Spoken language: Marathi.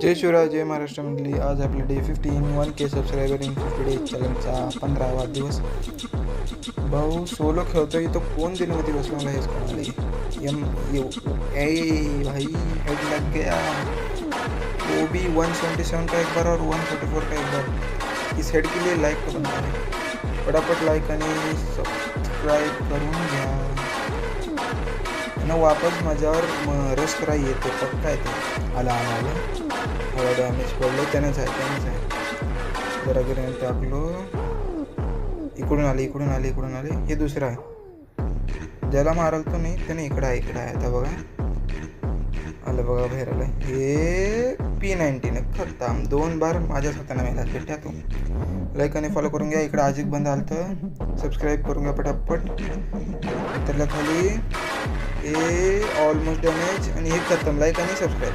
जय शिवराय, जय महाराष्ट्र मंडळी. आज आपले day 15 1K subscriber in 50 days चॅलेंजचा 15वा वाढदिवस. भाऊ सोलो खेळतोय तो कोण दिलमध्ये बसला मला हेच कळाले. ए भाई हेड लग गया. वो भी 177 का एक बार और 144 का एक बार. इस हेड के लिए लाइक करून घ्या, फटाफट लाईक आणि सबस्क्राईब करून घ्या ना. वापस माझ्यावर रश करा येते पक्का येते. आला हवा डॅमेज पडलं त्यानंच आहे. जरा ग्रेनेड टाकलो. इकडून आले. हे दुसरं आहे ज्याला माराल तो नाही त्याने इकडं आहे. आता बघा आलं बघा बाहेर आलं. हे P90 खतम. 2 बार माझ्याच हाताने मेला भेटल्या. तो लाईक आणि फॉलो करून घ्या. इकडं आजिक बंद आलं तर सबस्क्राईब करून घ्या पटापट. त्याला खाली हे ऑलमोस्ट डॅमेज आणि हे खतम. लाईक आणि सबस्क्राईब.